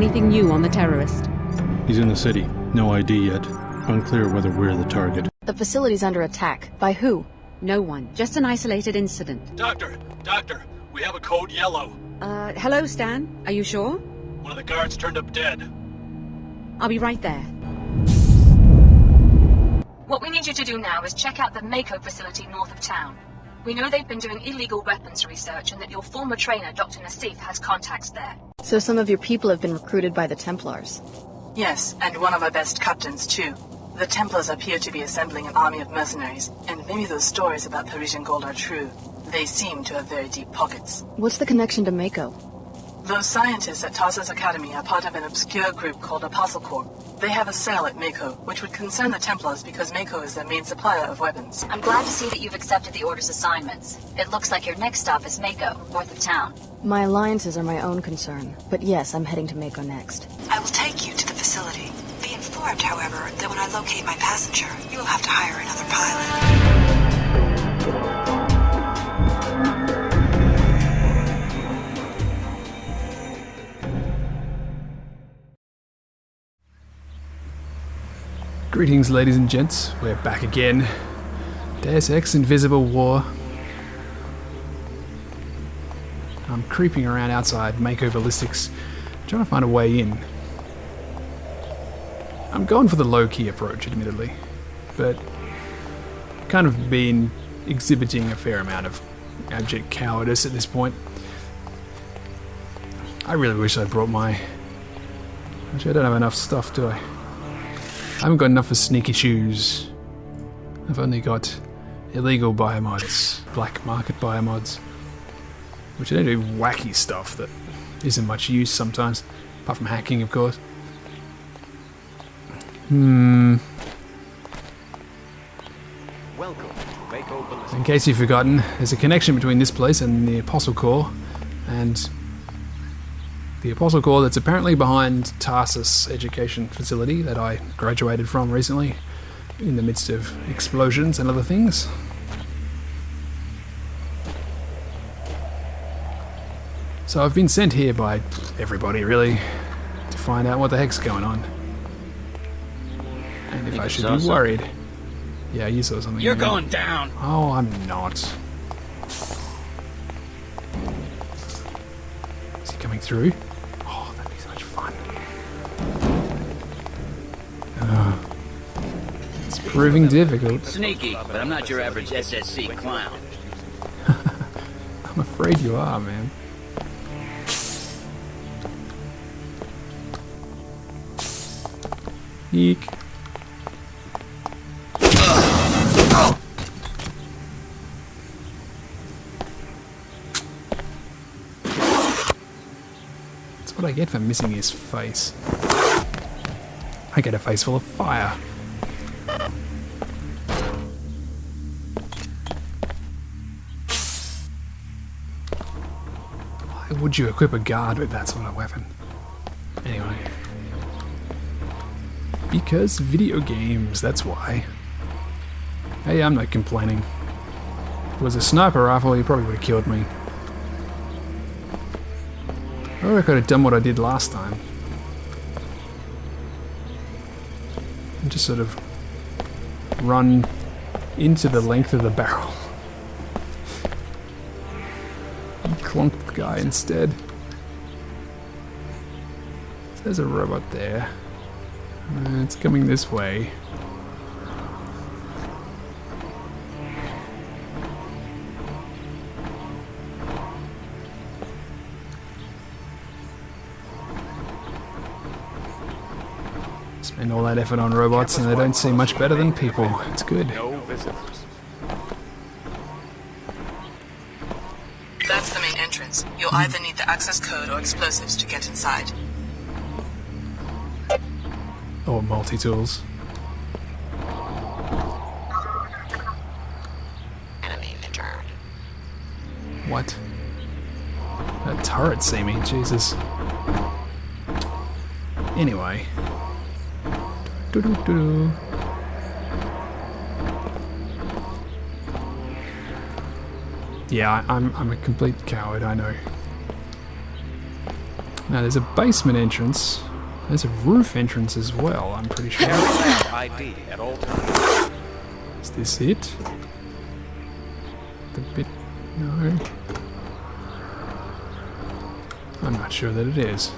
anything new on the terrorist? He's in the city. No ID yet. Unclear whether we're the target. The facility's under attack. By who? No one. Just an isolated incident. Doctor! We have a code yellow. Hello, Stan. Are you sure? One of the guards turned up dead. I'll be right there. What we need you to do now is check out the Mako facility north of town. We know they've been doing illegal weapons research and that your former trainer, Dr. Nassif, has contacts there. So some of your people have been recruited by the Templars? Yes, and one of our best captains, too. The Templars appear to be assembling an army of mercenaries, and maybe those stories about Parisian gold are true. They seem to have very deep pockets. What's the connection to Mako? Those scientists at Tarsus Academy are part of an obscure group called Apostle Corps. They have a cell at Mako, which would concern the Templars because Mako is their main supplier of weapons. I'm glad to see that you've accepted the Order's assignments. It looks like your next stop is Mako, north of town. My alliances are my own concern, but yes, I'm heading to Mako next. I will take you to the facility. Be informed, however, that when I locate my passenger, you will have to hire another pilot. Greetings, ladies and gents. We're back again. Deus Ex Invisible War. I'm creeping around outside Mako Ballistics, trying to find a way in. I'm going for the low-key approach, admittedly, but kind of been exhibiting a fair amount of abject cowardice at this point. I really wish I brought my... Actually, I don't have enough stuff, do I? I haven't got enough for sneaky shoes. I've only got illegal biomods, black market biomods, which I don't do wacky stuff that isn't much use sometimes, apart from hacking, of course. In case you've forgotten, there's a connection between this place and the Apostle Corps, and the Apostle Corps that's apparently behind Tarsus Education Facility that I graduated from recently, in the midst of explosions and other things. So I've been sent here by everybody, really, to find out what the heck's going on. And if I should be worried. Yeah, you saw something. You're going down! Oh, I'm not. Is he coming through? Oh, that'd be so much fun. It's proving difficult. Sneaky, but I'm not your average SSC clown. I'm afraid you are, man. Eek. That's what I get for missing his face. I get a face full of fire. Why would you equip a guard with that sort of weapon? Anyway. Because video games, that's why. Hey, I'm not complaining. If it was a sniper rifle, he probably would have killed me. Or I could have done what I did last time. And just sort of run into the length of the barrel. And clunk the guy instead. There's a robot there. It's coming this way. Spend all that effort on robots and they don't seem much better than people. It's good. That's the main entrance. You'll either need the access code or explosives to get inside. Or multi-tools. Enemy returned. What? That turret see me, Jesus. Anyway. Do-do-do-do. Yeah, I'm a complete coward, I know. Now there's a basement entrance. There's a roof entrance as well, I'm pretty sure. ID at all times. Is this it? The bit... no. I'm not sure that it is.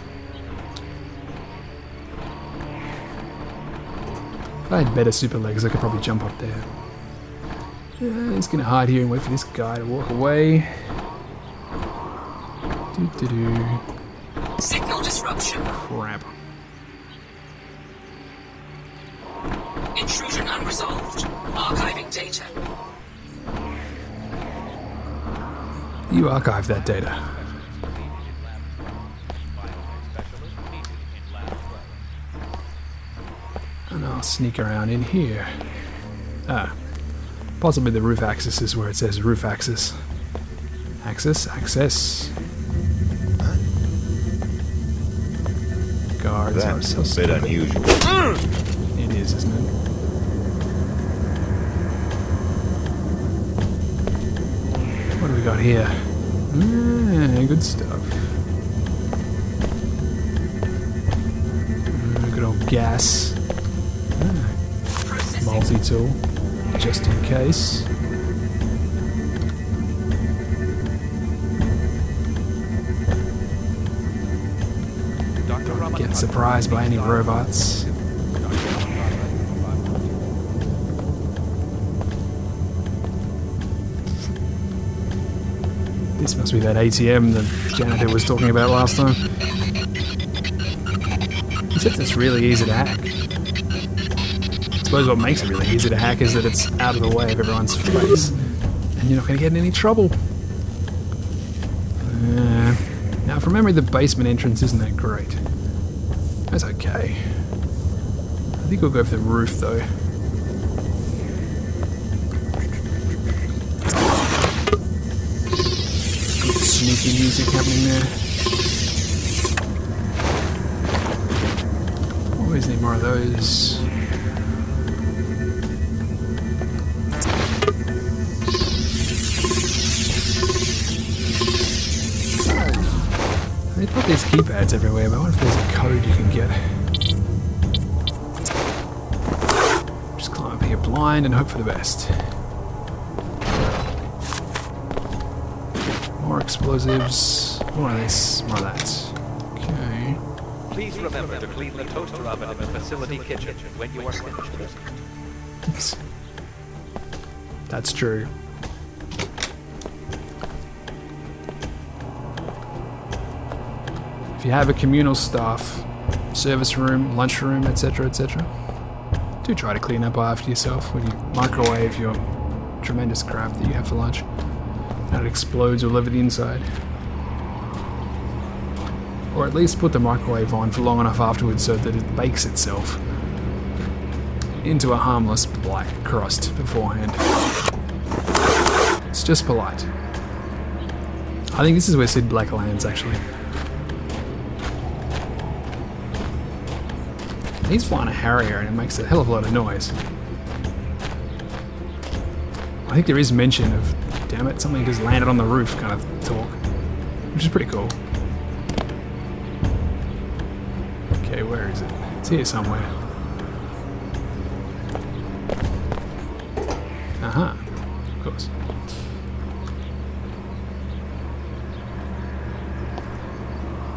If I had better super legs, I could probably jump up there. He's gonna hide here and wait for this guy to walk away. Doo-doo-doo. Signal disruption. Crap. Intrusion unresolved. Archiving data. You archive that data. And I'll sneak around in here. Ah. Possibly the roof axis is where it says roof axis. Access. Guards are so That's a bit unusual. It is, isn't it? What do we got here? Good stuff. Good old gas. Multi-tool, just in case. Get surprised by any robots. This must be that ATM the janitor was talking about last time. He said it's really easy to hack. I suppose what makes it really easy to hack is that it's out of the way of everyone's face, and you're not going to get in any trouble. Now, from memory, the basement entrance isn't that great. That's okay. I think we'll go for the roof, though. Good sneaky music happening there. Always need more of those. They put these keypads everywhere, but I wonder if there's a code you can get. Just climb up here blind and hope for the best. More explosives. More of this, more of that. Okay. Please remember to clean the toaster oven in the facility kitchen when you are finished. That's true. If you have a communal staff, service room, lunchroom, etc., etc., do try to clean up after yourself when you microwave your tremendous crap that you have for lunch. And it explodes all over the inside. Or at least put the microwave on for long enough afterwards so that it bakes itself into a harmless black crust beforehand. It's just polite. I think this is where Sid Black lands, actually. He's flying a Harrier and it makes a hell of a lot of noise. I think there is mention of, damn it, something just landed on the roof kind of talk, which is pretty cool. Okay, where is it? It's here somewhere. Aha, of course.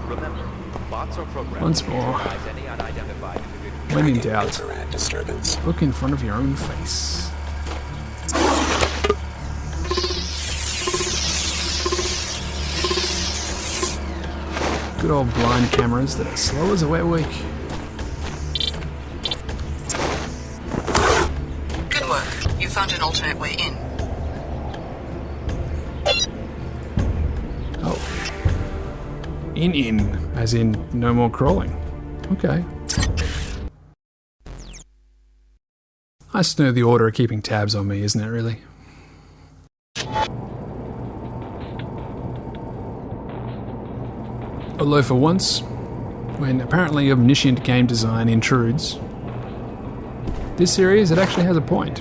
Remember, bots are programmed Once more. to recognize any unidentified individual. When in doubt, look in front of your own face. Good old blind cameras that are slow as a wet week. Good work. You found an alternate way in. Oh. In, as in no more crawling. Okay. Nice to know the Order are keeping tabs on me, isn't it, really? Although for once, when apparently omniscient game design intrudes, this series, it actually has a point.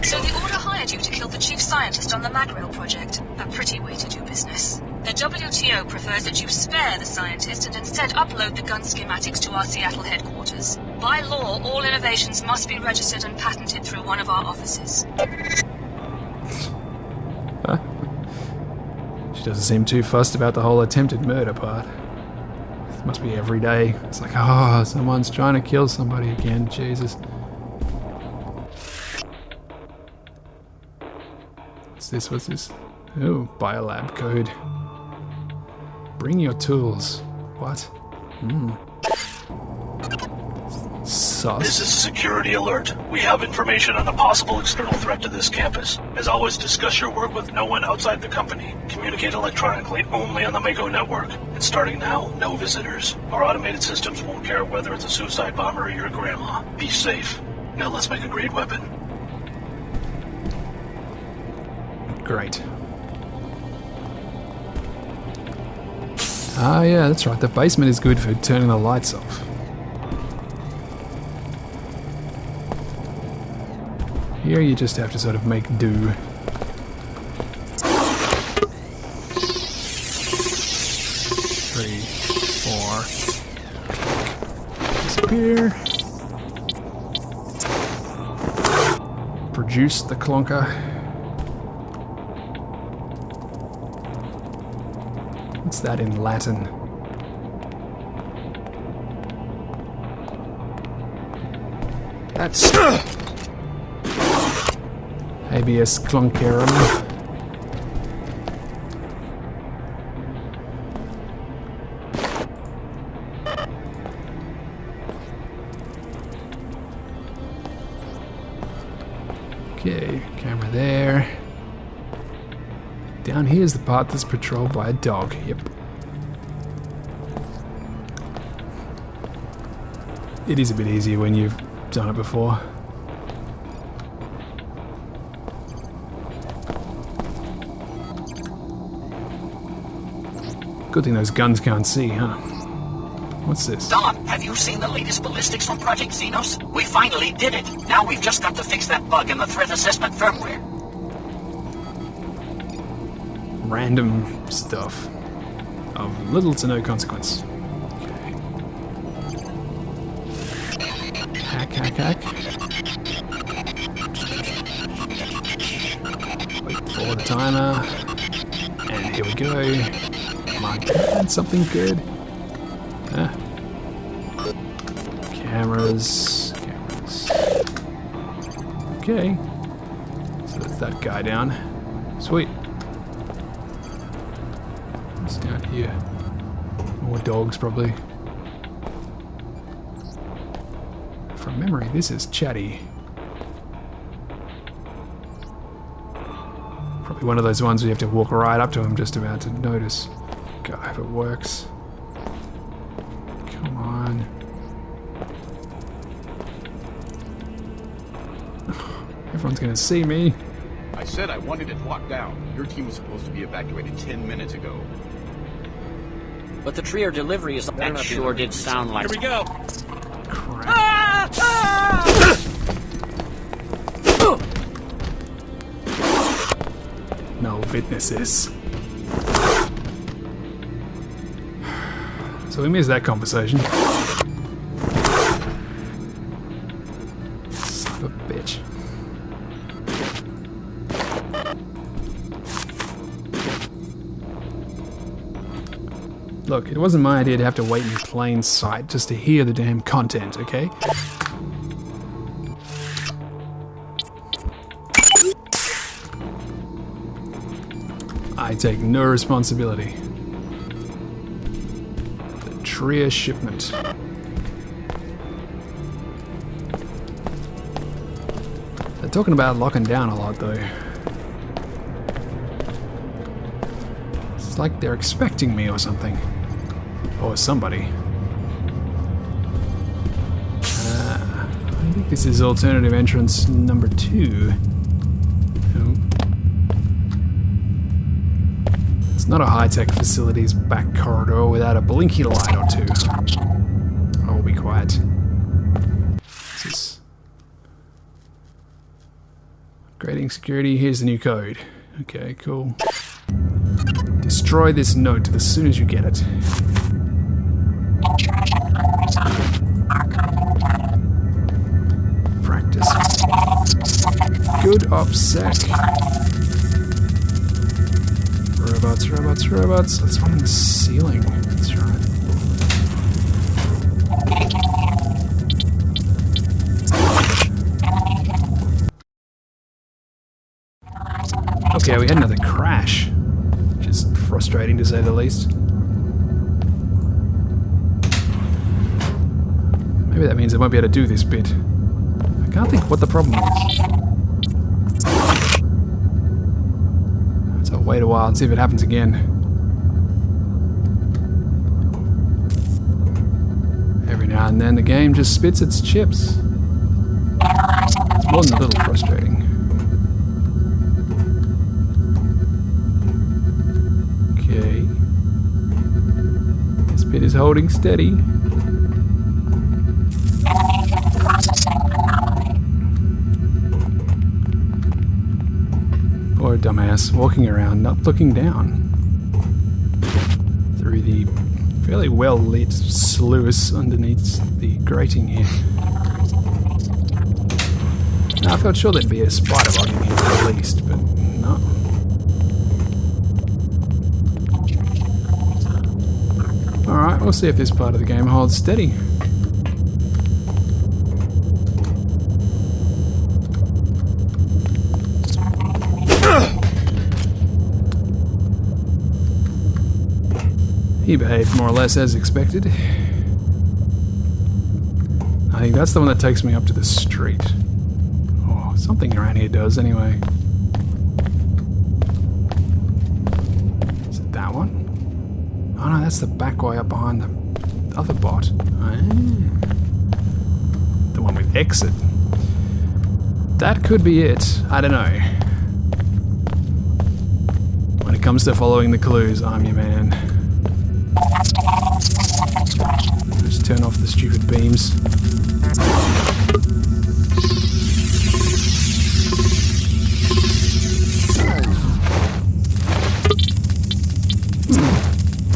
So the Order hired hired you to kill the chief scientist on the Magrail project. A pretty way to do business. The WTO prefers that you spare the scientist and instead upload the gun schematics to our Seattle headquarters. By law, all innovations must be registered and patented through one of our offices. She doesn't seem too fussed about the whole attempted murder part. It must be every day. It's like, oh, someone's trying to kill somebody again. Jesus. What's this? What's this? Oh, biolab code. Bring your tools. What? Sus. This is a security alert. We have information on a possible external threat to this campus. As always, discuss your work with no one outside the company. Communicate electronically only on the Mako network. And starting now, no visitors. Our automated systems won't care whether it's a suicide bomber or your grandma. Be safe. Now let's make a great weapon. Great. Ah, yeah, that's right. The basement is good for turning the lights off. Here you just have to sort of make do. 3, 4. Disappear. Produce the clunker. What's that in Latin? That's... Habeas cluncarum. Okay, camera there. Down here is the part that's patrolled by a dog. Yep. It is a bit easier when you've done it before. Good thing those guns can't see, huh? What's this? Don, have you seen the latest ballistics from Project Xenos? We finally did it. Now we've just got to fix that bug in the threat assessment firmware. Random stuff of little to no consequence. Okay. Hack. Wait for the timer. And here we go. Come on, something good. Cameras. Okay. So that's that guy down. Sweet. What's down here? More dogs, probably. From memory, this is Chatty. Probably one of those ones where you have to walk right up to him just about to notice. God, I hope it works. Come on. Everyone's gonna see me. I said I wanted it locked down. Your team was supposed to be evacuated 10 minutes ago. But the Trier delivery is... That sure did sound like... Here we go! Crap. No witnesses. So we missed that conversation. Son of a bitch. Look, it wasn't my idea to have to wait in plain sight just to hear the damn content, okay? I take no responsibility. The Trier shipment. They're talking about locking down a lot, though. It's like they're expecting me or something. Or somebody. I think this is alternative entrance number 2. It's not a high-tech facility's back corridor without a blinky light or two. I'll be quiet. What's this? Grading security, here's the new code. Okay, cool. Destroy this note as soon as you get it. Practice. Good OPSEC. Robots, robots, robots. That's one in the ceiling. That's right. Okay, we had another crash. Which is frustrating to say the least. Maybe that means I won't be able to do this bit. I can't think what the problem is. So I'll wait a while and see if it happens again. Every now and then the game just spits its chips. It's more than a little frustrating. Okay. This bit is holding steady. Poor dumbass, walking around, not looking down. Through the fairly well-lit sluice underneath the grating here. Now, I felt sure there'd be a spider bug in here at least, but no. Alright, we'll see if this part of the game holds steady. He behaved more or less as expected. I think that's the one that takes me up to the street. Oh, something around here does anyway. Is it that one? Oh no, that's the back way up behind the other bot. Ah. The one with exit. That could be it. I don't know. When it comes to following the clues, I'm your man. Just turn off the stupid beams.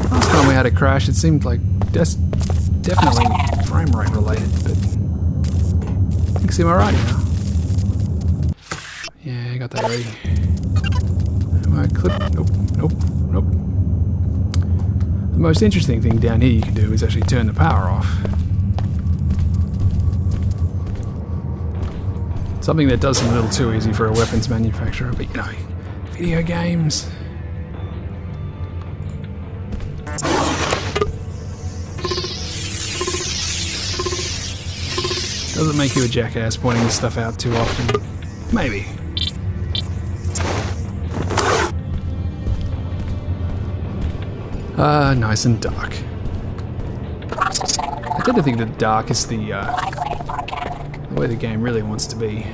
Last time we had a crash, it seemed like definitely frame rate related, but I think I'm alright now. Yeah, I got that ready. Am I clip? Nope, nope, nope. The most interesting thing down here you can do is actually turn the power off. Something that does seem a little too easy for a weapons manufacturer, but you know, video games. Doesn't make you a jackass pointing this stuff out too often. Maybe. Nice and dark. I tend to think that dark is the way the game really wants to be.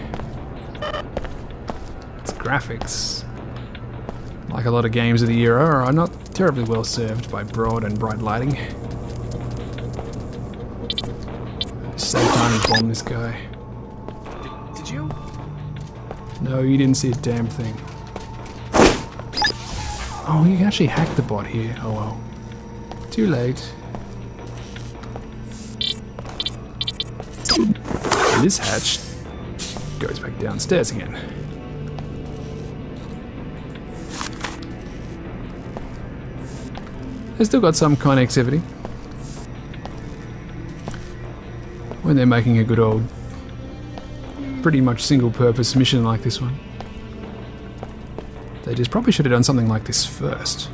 Its graphics, like a lot of games of the era, are not terribly well served by broad and bright lighting. Save time and bomb this guy. Did you? No, you didn't see a damn thing. Oh, you can actually hack the bot here. Oh well. Too late. And this hatch goes back downstairs again. They've still got some connectivity. When they're making a good old, pretty much single-purpose mission like this one. They just probably should have done something like this first.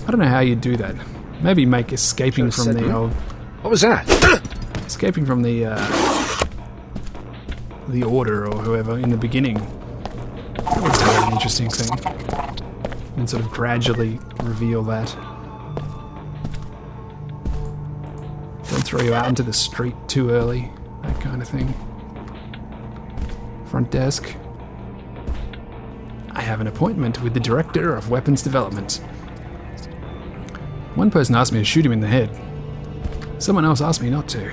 I don't know how you'd do that. Maybe make escaping from the old... What was that? Escaping from the Order or whoever in the beginning. That would be an interesting thing. And sort of gradually reveal that. Don't throw you out into the street too early. That kind of thing. Front desk. I have an appointment with the Director of Weapons Development. One person asked me to shoot him in the head. Someone else asked me not to.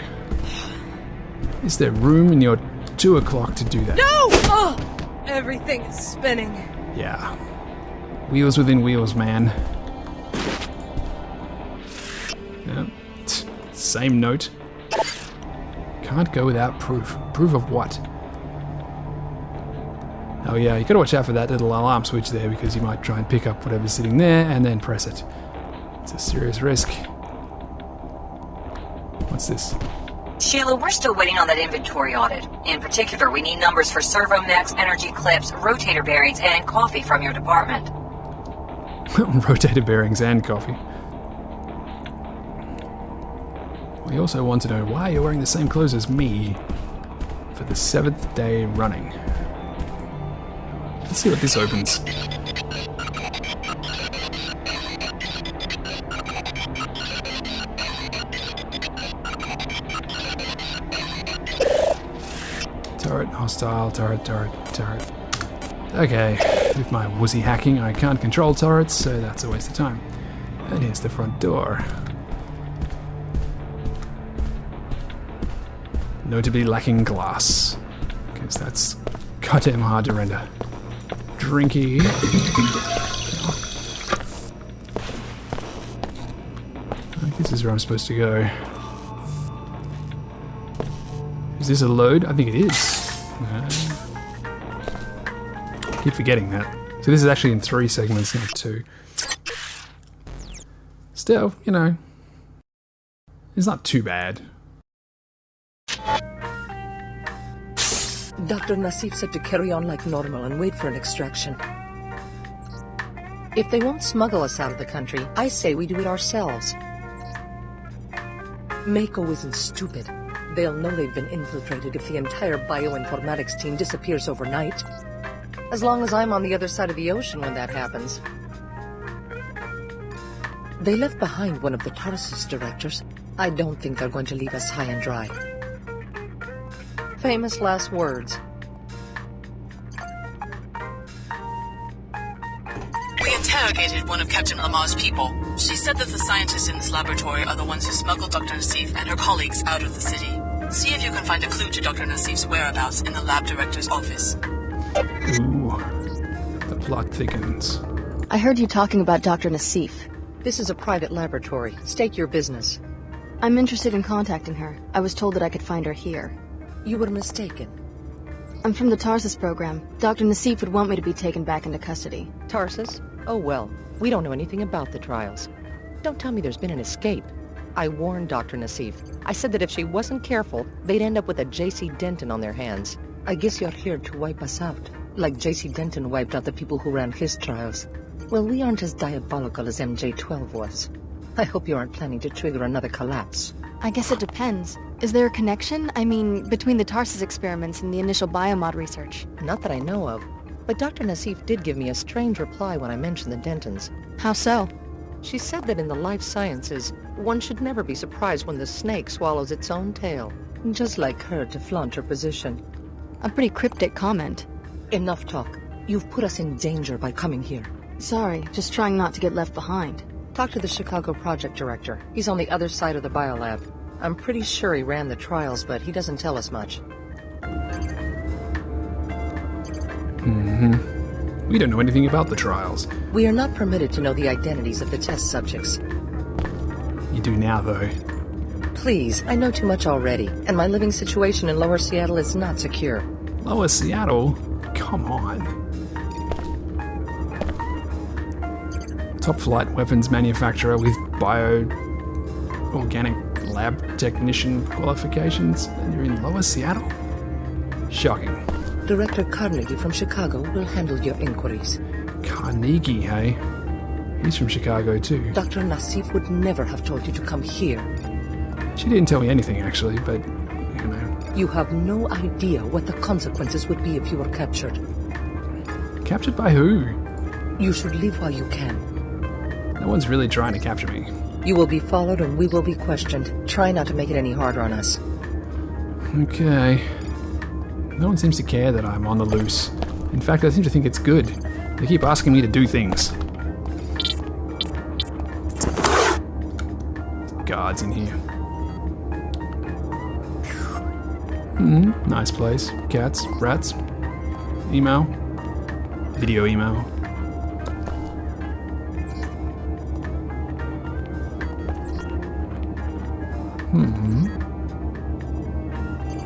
Is there room in your 2 o'clock to do that. No! Oh! Everything is spinning. Yeah. Wheels within wheels, man. Yeah. Same note. Can't go without proof. Proof of what? Oh yeah, you gotta watch out for that little alarm switch there because you might try and pick up whatever's sitting there and then press it. It's a serious risk. What's this? Sheila, we're still waiting on that inventory audit. In particular, we need numbers for servo mechs, energy clips, rotator bearings, and coffee from your department. Rotator bearings and coffee. We also want to know why you're wearing the same clothes as me for the 7th day running. Let's see what this opens. Turret, hostile, turret. Okay, with my wussy hacking, I can't control turrets, so that's a waste of time. And here's the front door. Notably lacking glass, because that's goddamn hard to render. Drinky. I think this is where I'm supposed to go. Is this a load? I think it is. Keep forgetting that. So this is actually in 3 segments, not 2. Still, you know, it's not too bad. Dr. Nassif said to carry on like normal and wait for an extraction. If they won't smuggle us out of the country, I say we do it ourselves. Mako isn't stupid. They'll know they've been infiltrated if the entire bioinformatics team disappears overnight. As long as I'm on the other side of the ocean when that happens. They left behind one of the Tarsus directors. I don't think they're going to leave us high and dry. Famous last words. We interrogated one of Captain Lamar's people. She said that the scientists in this laboratory are the ones who smuggled Dr. Nassif and her colleagues out of the city. See if you can find a clue to Dr. Nassif's whereabouts in the lab director's office. Ooh, the plot thickens. I heard you talking about Dr. Nassif. This is a private laboratory. State your business. I'm interested in contacting her. I was told that I could find her here. You were mistaken. I'm from the Tarsus program. Dr. Nassif would want me to be taken back into custody. Tarsus? Oh well, we don't know anything about the trials. Don't tell me there's been an escape. I warned Dr. Nassif. I said that if she wasn't careful, they'd end up with a J.C. Denton on their hands. I guess you're here to wipe us out, like J.C. Denton wiped out the people who ran his trials. Well, we aren't as diabolical as MJ-12 was. I hope you aren't planning to trigger another collapse. I guess it depends. Is there a connection? I mean, between the Tarsus experiments and the initial biomod research? Not that I know of. But Dr. Nassif did give me a strange reply when I mentioned the Dentons. How so? She said that in the life sciences, one should never be surprised when the snake swallows its own tail. Just like her to flaunt her position. A pretty cryptic comment. Enough talk. You've put us in danger by coming here. Sorry, just trying not to get left behind. Talk to the Chicago project director. He's on the other side of the biolab. I'm pretty sure he ran the trials, but he doesn't tell us much. We don't know anything about the trials. We are not permitted to know the identities of the test subjects. You do now, though. Please, I know too much already, and my living situation in Lower Seattle is not secure. Lower Seattle? Come on. Top flight weapons manufacturer with bio-organic lab technician qualifications, and you're in Lower Seattle? Shocking. Director Carnegie from Chicago will handle your inquiries. Carnegie, hey? He's from Chicago, too. Dr. Nassif would never have told you to come here. She didn't tell me anything, actually, but, you know. You have no idea what the consequences would be if you were captured. Captured by who? You should leave while you can. No one's really trying to capture me. You will be followed and we will be questioned. Try not to make it any harder on us. Okay. No one seems to care that I'm on the loose. In fact, I seem to think it's good. They keep asking me to do things. Guards in here. Nice place. Cats, rats, email, video email.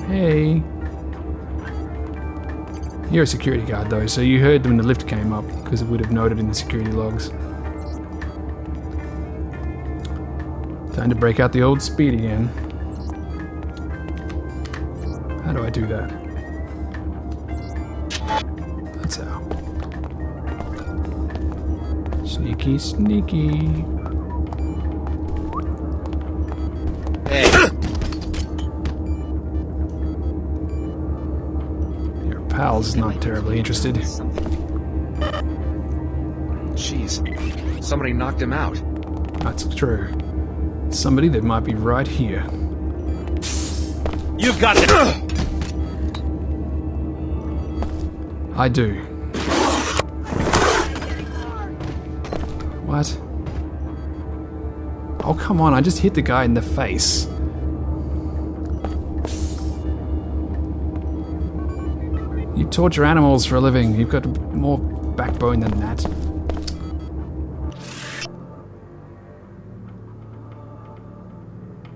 Hey. You're a security guard though, so you heard when the lift came up, because it would have noted in the security logs. Time to break out the old speed again. How do I do that? That's how. Sneaky, sneaky. Hey. Your pal's not terribly interested. Jeez. Somebody knocked him out. That's true. Somebody that might be right here. You've got it! I do. What? Oh, come on, I just hit the guy in the face. You torture animals for a living. You've got more backbone than that.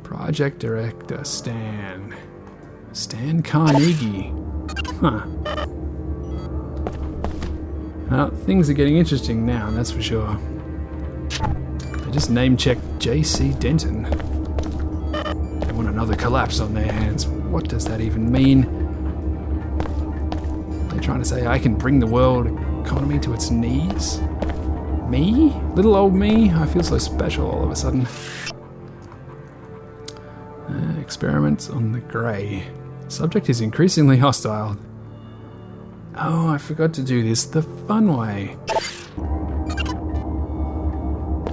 Project Director Stan. Stan Carnegie. Huh. Well, things are getting interesting now, that's for sure. They just name-checked J.C. Denton. They want another collapse on their hands. What does that even mean? They're trying to say I can bring the world economy to its knees? Me? Little old me? I feel so special all of a sudden. Experiments on the Grey. Subject is increasingly hostile. Oh, I forgot to do this the fun way.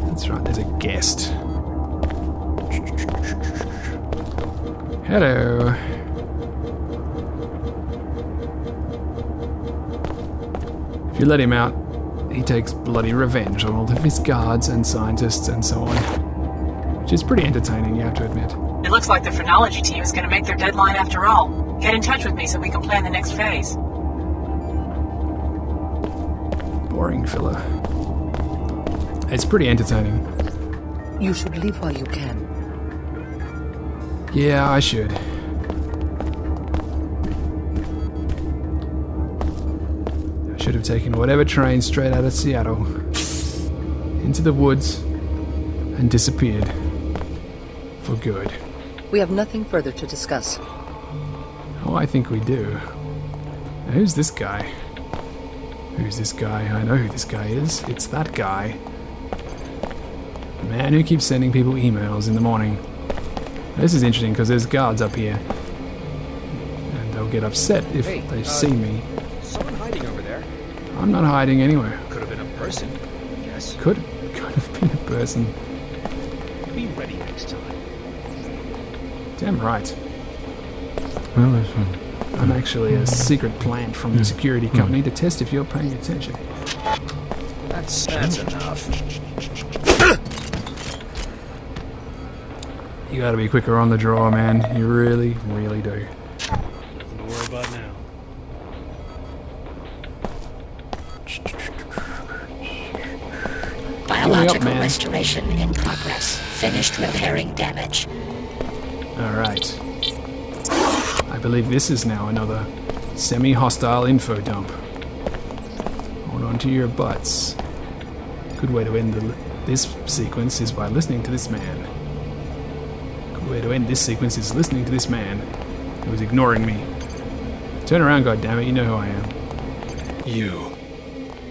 That's right, there's a guest. Hello. If you let him out, he takes bloody revenge on all of his guards and scientists and so on. Which is pretty entertaining, you have to admit. It looks like the phrenology team is going to make their deadline after all. Get in touch with me so we can plan the next phase. Boring filler. It's pretty entertaining. You should leave while you can. Yeah, I should. I should have taken whatever train straight out of Seattle. Into the woods. And disappeared. For good. We have nothing further to discuss. Oh, I think we do. Now, who's this guy? Who's this guy? I know who this guy is. It's that guy. The man who keeps sending people emails in the morning. This is interesting because there's guards up here. And they'll get upset if they see me. Someone hiding over there. I'm not hiding anywhere. Could have been a person, yes. Could have been a person. Be ready next time. Damn right. Well, listen. I'm actually a secret plant from the security company to test if you're paying attention. That's enough. You gotta be quicker on the draw, man. You really, really do. Nothing to worry about now. Biological restoration in progress. Finished repairing damage. Alright. I believe this is now another semi-hostile info dump. Hold on to your butts. Good way to end this sequence is by listening to this man. Good way to end this sequence is listening to this man who is ignoring me. Turn around, goddammit, you know who I am. You.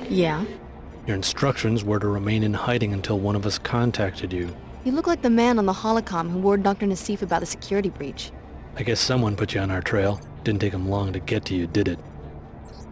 Yeah? Your instructions were to remain in hiding until one of us contacted you. You look like the man on the holocom who warned Dr. Nassif about the security breach. I guess someone put you on our trail. Didn't take them long to get to you, did it?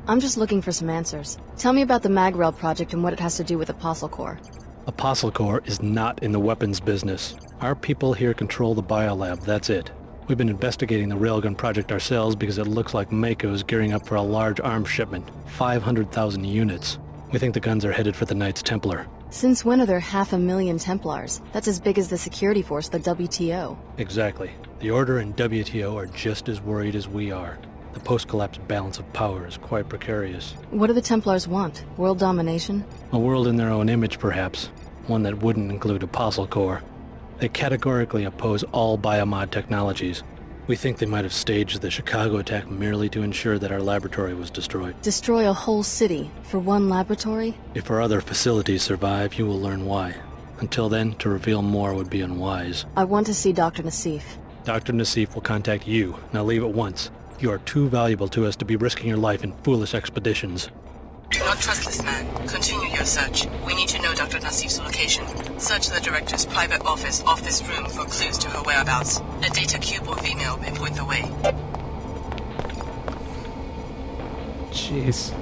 I'm just looking for some answers. Tell me about the Magrail project and what it has to do with Apostle Corps. Apostle Corps is not in the weapons business. Our people here control the biolab, that's it. We've been investigating the railgun project ourselves because it looks like Mako is gearing up for a large arms shipment. 500,000 units. We think the guns are headed for the Knights Templar. Since when are there 500,000 Templars? That's as big as the security force, the WTO. Exactly. The Order and WTO are just as worried as we are. The post-collapse balance of power is quite precarious. What do the Templars want? World domination? A world in their own image, perhaps. One that wouldn't include Apostle Corps. They categorically oppose all biomod technologies. We think they might have staged the Chicago attack merely to ensure that our laboratory was destroyed. Destroy a whole city for one laboratory? If our other facilities survive, you will learn why. Until then, to reveal more would be unwise. I want to see Dr. Nassif. Dr. Nassif will contact you. Now leave at once. You are too valuable to us to be risking your life in foolish expeditions. Do not trust this man. Continue your search. We need to know Dr. Nassif's location. Search the director's private office off this room for clues to her whereabouts. A data cube or email may point the way. Jeez.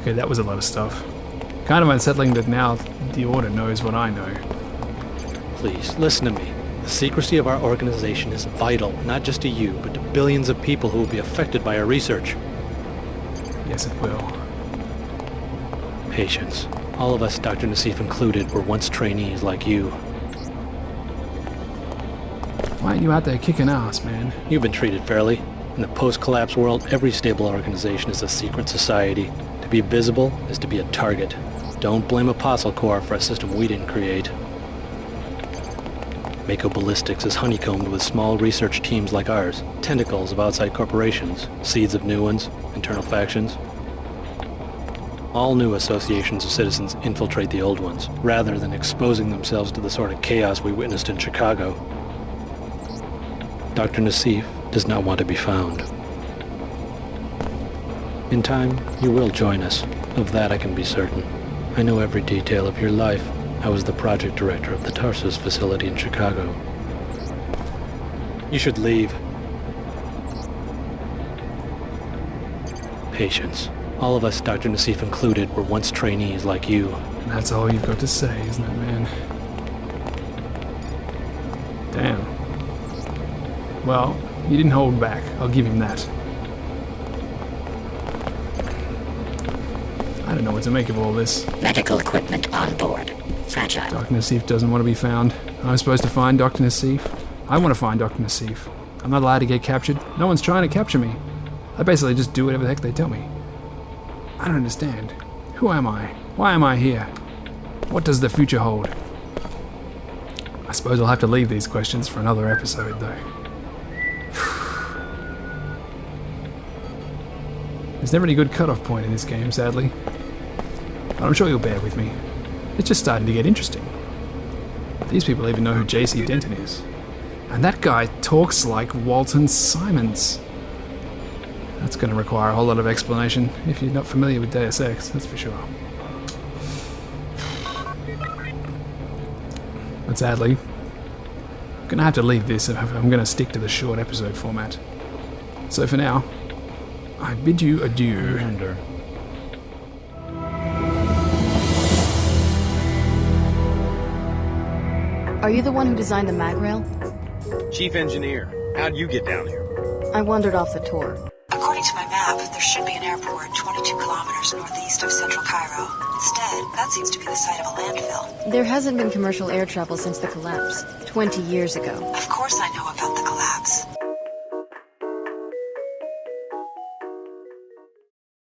Okay, that was a lot of stuff. Kind of unsettling that now the Order knows what I know. Please, listen to me. The secrecy of our organization is vital, not just to you, but to billions of people who will be affected by our research. Yes, it will. Patience. All of us, Dr. Nassif included, were once trainees like you. Why aren't you out there kicking ass, man? You've been treated fairly. In the post-collapse world, every stable organization is a secret society. To be visible is to be a target. Don't blame Apostle Corps for a system we didn't create. Mako Ballistics is honeycombed with small research teams like ours, tentacles of outside corporations, seeds of new ones, internal factions. All new associations of citizens infiltrate the old ones, rather than exposing themselves to the sort of chaos we witnessed in Chicago. Dr. Nassif does not want to be found. In time, you will join us. Of that I can be certain. I know every detail of your life. I was the project director of the Tarsus facility in Chicago. You should leave. Patience. All of us, Dr. Nassif included, were once trainees like you. And that's all you've got to say, isn't it, man? Damn. Well, he didn't hold back. I'll give him that. I don't know what to make of all this. Medical equipment on board. Fragile. Dr. Nassif doesn't want to be found. I'm supposed to find Dr. Nassif. I want to find Dr. Nassif. I'm not allowed to get captured. No one's trying to capture me. I basically just do whatever the heck they tell me. I don't understand. Who am I? Why am I here? What does the future hold? I suppose I'll have to leave these questions for another episode, though. There's never any good cutoff point in this game, sadly. But I'm sure you'll bear with me. It's just starting to get interesting. These people even know who J.C. Denton is. And that guy talks like Walton Simons. That's going to require a whole lot of explanation if you're not familiar with Deus Ex, that's for sure. But sadly, I'm going to have to leave this if I'm going to stick to the short episode format. So for now, I bid you adieu. Are you the one who designed the mag rail? Chief engineer, how'd you get down here? I wandered off the tour. According to my map, there should be an airport 22 kilometers northeast of central Cairo. Instead, that seems to be the site of a landfill. There hasn't been commercial air travel since the collapse, 20 years ago. Of course I know about the collapse.